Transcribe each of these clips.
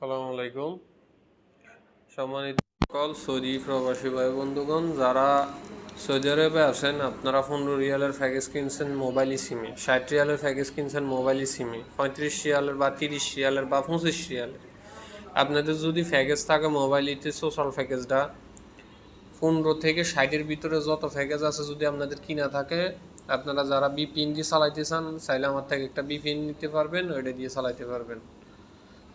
আসসালামু আলাইকুম। সম্মানিত সকল সৌদি প্রবাসী ভাই বন্ধুগণ, যারা সৌদি আরবে আছেন, আপনারা 15 রিয়ালের প্যাকেজ কিনছেন মোবাইল সিমে, 60 রিয়ালের প্যাকেজ কিনছেন মোবাইল সিমে, 35 রিয়ালের বা 30 রিয়ালের বা 25 রিয়ালের। আপনাদের যদি প্যাকেজ থাকে মোবাইল ইতে সোশ্যাল প্যাকেজটা 15 থেকে 60-এর ভিতরে যত প্যাকেজ আছে যদি আপনাদের কিনা থাকে, আপনারা যারা বিপিএন দিয়ে চালাইতে চান চাইলে আমার থেকে একটা বিপিএন নিতে পারবেন, ওইটা দিয়ে চালাইতে পারবেন।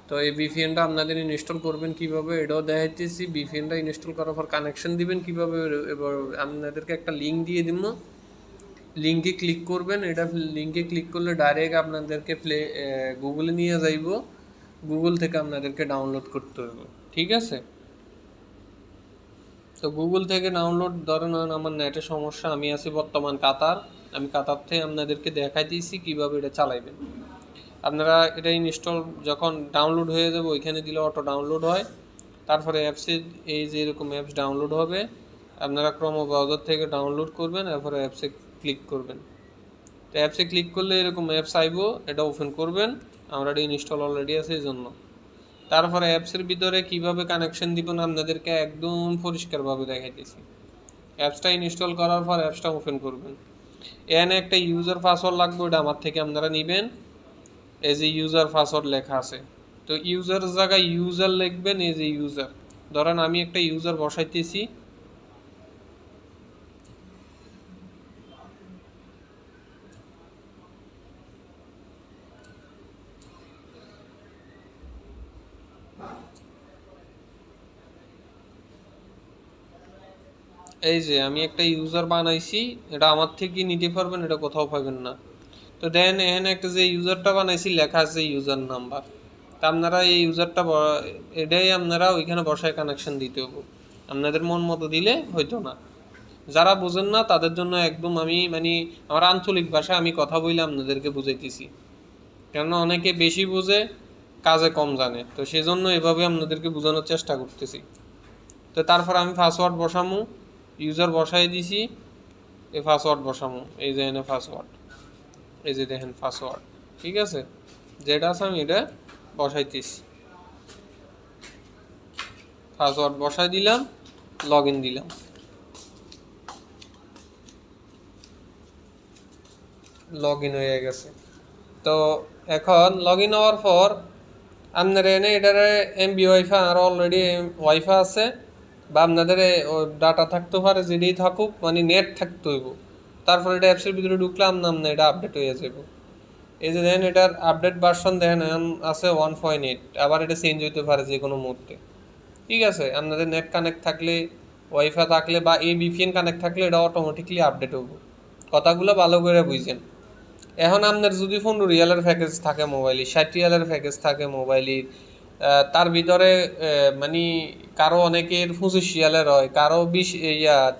তো এই ভিপিএনটা আপনাদের ইনস্টল করবেন কিভাবে এটাও দেখাইতেছি। ভিপিএনটা ইনস্টল করার পর কানেকশন দিবেন কিভাবে, এবার আপনাদেরকে একটা লিঙ্ক দিয়ে দিব। লিঙ্কে ক্লিক করবেন, এটা লিঙ্কে ক্লিক করলে ডাইরেক্ট আপনাদেরকে গুগলে নিয়ে যাইব। গুগল থেকে আপনাদেরকে ডাউনলোড করতে হবে, ঠিক আছে? তো গুগল থেকে ডাউনলোড, ধরেন আমার নেটের সমস্যা, আমি আছি বর্তমান কাতার, আমি কাতার থেকে আপনাদেরকে দেখাই দিয়েছি কীভাবে এটা চালাইবেন। আপনারা এটা ইনস্টল যখন ডাউনলোড হয়ে যাবে ওইখানে দিলে অটো ডাউনলোড হয়। তারপরে অ্যাপসে এই যে এরকম অ্যাপস ডাউনলোড হবে, আপনারা ক্রোম ব্রাউজার থেকে ডাউনলোড করবেন, তারপরে অ্যাপসে ক্লিক করবেন। তো অ্যাপসে ক্লিক করলে এরকম অ্যাপস আইব, এটা ওপেন করবেন। আমরা এটা ইনস্টল অলরেডি আছে এই জন্য। তারপরে অ্যাপসের ভিতরে কিভাবে কানেকশন দিবেন আপনাদেরকে একদম পরিষ্কারভাবে দেখাইতেছি। অ্যাপসটা ইনস্টল করার পর অ্যাপসটা ওপেন করবেন। এখানে একটা ইউজার পাসওয়ার্ড লাগবে, ওটা আমার থেকে আপনারা নেবেন। এই যে ইউজার পাসওয়ার্ড লেখা আছে, তো ইউজার জায়গায় ইউজার লিখবেন। এই যে ইউজার, ধরেন আমি একটা ইউজার বসাইতেছি। এই যে আমি একটা ইউজার বানাইছি, এটা আমার থেকে নিতে পারবেন, এটা কোথাও পাবেন না। তো দেন এখানে একটা যে ইউজারটা বানাইছি লেখা আছে ইউজার নাম্বার। তা আপনারা এই ইউজারটা এটাই আপনারা ওইখানে বসায় কানেকশন দিতে হবে। আপনাদের মন মতো দিলে হয়তো না। যারা বোঝেন না তাদের জন্য একদম আমি আমার আঞ্চলিক ভাষায় আমি কথা বলে আপনাদেরকে বুঝাইতেছি, কেননা অনেকে বেশি বোঝে কাজে কম জানে, তো সেজন্য এভাবে আপনাদেরকে বোঝানোর চেষ্টা করতেছি। তো তারপর আমি পাসওয়ার্ড বসামু, ইউজার বসাই দিছি, এই পাসওয়ার্ড বসামু। এই যে এনে পাসওয়ার্ড, এই যে দেখেন পাসওয়ার্ড, ঠিক আছে? যেটা আছে আমি এটা বসাইতেছি, পাসওয়ার্ড বসাই দিলাম, লগ ইন দিলাম, লগ ইন হয়ে গেছে। তো এখন লগ ইন হওয়ার পর আপনার এনে এটারে এমবি ওয়াইফাই আর অলরেডি ওয়াইফাই আছে, বা আপনাদের ডাটা থাকতে পারে, যেটাই থাকুক, নেট থাকতে হইব। তারপর এটা অ্যাপসের ভিতরে ঢুকলাম না, এটা আপডেট হয়ে যাবে। এই যে দেখেন এটার আপডেট ভার্সন দেখেন আছে 1.8, আবার এটা চেঞ্জ হইতে পারে যে কোনো মুহূর্তে, ঠিক আছে? আপনাদের নেট কানেক্ট থাকলে, ওয়াইফাই থাকলে বা এই ভিপিএন কানেক্ট থাকলে এটা অটোমেটিকলি আপডেট হইব। কথাগুলো ভালো করে বুঝছেন? এখন আপনার যদি 15 রিয়ালের প্যাকেজ থাকে মোবাইলে, 60 রিয়ালের প্যাকেজ থাকে মোবাইলের, তার ভিতরে মানে কারো অনেকের 25 রিয়ালের হয়, কারো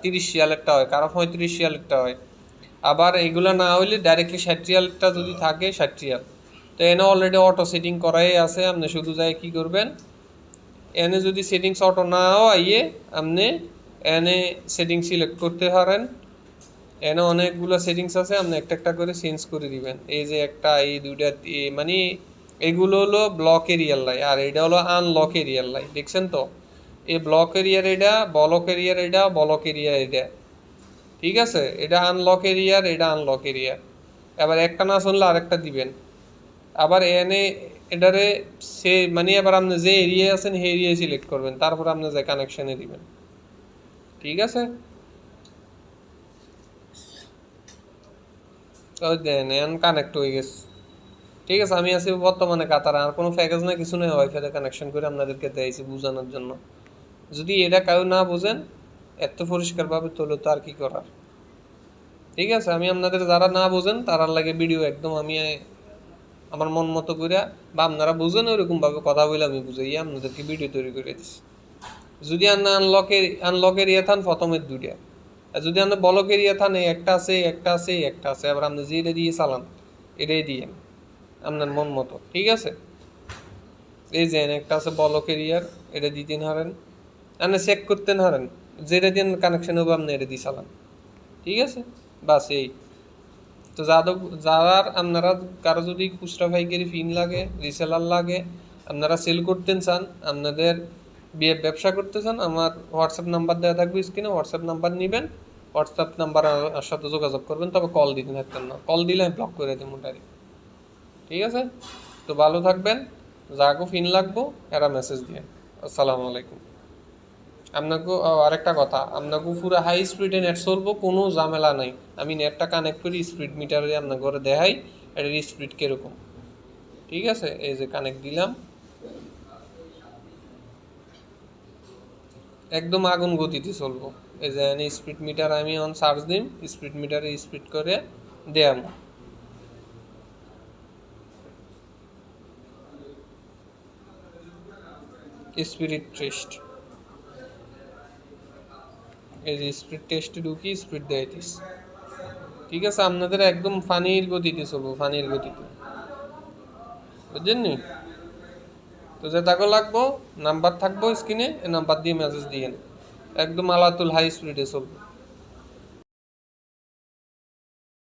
30 রিয়ালেরটা হয়, কারো 35 রিয়ালেরটা হয়। আবার এইগুলো না হইলে ডাইরেক্টলি 60 রিয়ালটা যদি থাকে 60 রিয়াল, তো এনে অলরেডি অটো সেটিং করাই আছে। আপনি শুধু যাই কী করবেন, এনে যদি সেটিংস অটো না আইয়ে আপনি এনে সেটিং সিলেক্ট করতে পারেন। এনে অনেকগুলো সেটিংস আছে, আপনি একটা একটা করে চেঞ্জ করে দিবেন। এই যে একটা, এই দুইটা, এগুলো হলো ব্লক এরিয়ার লাই, আর এটা হলো আনলক এরিয়ার লাই। দেখছেন তো? এই ব্লক এরিয়ার এটা, বলক এরিয়ার এটা, বলক এরিয়ার এটা, ঠিক আছে? এটা আনলক এরিয়ার, এটা আনলক এরিয়ার। এবার একটা না শুনলে আরেকটা দিবেন। আবার এনে এটারে সে এবার আপনি যে এরিয়ায় আছেন সেই এরিয়ায় সিলেক্ট করবেন, তারপর আপনি যে কানেকশানে দিবেন, ঠিক আছে? ওই দেন এখন কানেক্ট হয়ে গেছে, ঠিক আছে? আমি আছি বর্তমানে কাতার, আর কোনো প্যাকেজ না কিছু নেই, ওয়াইফাইতে কানেকশন করে আপনাদেরকে দিয়েছি বোঝানোর জন্য। যদি এটা কেউ না বোঝেন এত পরিষ্কারভাবে তোলো তো আর কি করার, ঠিক আছে? আমি আপনাদের যারা না বোঝেন তারার লাগে ভিডিও একদম আমি আমার মন মতো করে, বা আপনারা বুঝেন ওইরকমভাবে কথা বলে আমি বুঝাই আপনাদেরকে ভিডিও তৈরি করে দিচ্ছি। যদি আপনি আনলকের ইয়ে থান প্রথমের দুইটা, আর যদি আপনি বলকের ইয়ে থান একটা আছে, একটা আছে, একটা আছে, আবার আপনি যেটা দিয়ে চালান এটাই দিয়ে আপনার মন মতো, ঠিক আছে? এই যে একটা আছে বলকের ইয়ার, এটা দিতেন হারেন, আপনি চেক করতেন হারেন, যেটা দিয়ে কানেকশন হবে আপনি এটা দিয়ে চালান, ঠিক আছে? বাস এই। তো যারা আপনারা কারো যদি খুচরা পাইকারি ফিন লাগে, রিসেলার লাগে, আপনারা সেল করতে চান, আপনাদের ব্যবসা করতে চান, আমার হোয়াটসঅ্যাপ নাম্বার দেওয়া থাকবে স্ক্রিনে, হোয়াটসঅ্যাপ নাম্বার নেবেন, হোয়াটসঅ্যাপ নাম্বার আমার সাথে যোগাযোগ করবেন, তবে কল দিতে থাকতেন না, কল দিলে আমি ব্লক করে দেবো ডাইরেক্ট। ঠিক আছে, তো ভালো থাকবেন, যাকে ফিন লাগবো এরা মেসেজ দিয়ে। আসসালামু আলাইকুম। আপনাকে আরেকটা কথা, আপনাকে পুরো হাই স্পিডে নেট চলবো, কোনো ঝামেলা নাই। আমি নেটটা কানেক্ট করি, স্পিড মিটারে আপনার ঘরে দেখাই এটার স্পিড কীরকম। ঠিক আছে, এই যে কানেক্ট দিলাম, একদম আগুন গতিতে চলবো। এই যে স্পিড মিটার আমি অন চার্জ দিম, স্পিড মিটারে স্পিড করে দেয়াম। স্পিড টেস্ট, এই যে স্পিড টেস্টে ঢুকি স্পিড দেখাইতিস। ঠিক আছে, আপনাদের একদম ফানির গতিতে চলবো, ফানির গতিতে, বুঝছেন নি? তো যে তাকে লাগবো নাম্বার থাকবো স্ক্রিনে, এই নাম্বার দিয়ে মেসেজ দিয়েন, একদম আলাতুল হাই স্পিডে চলবো।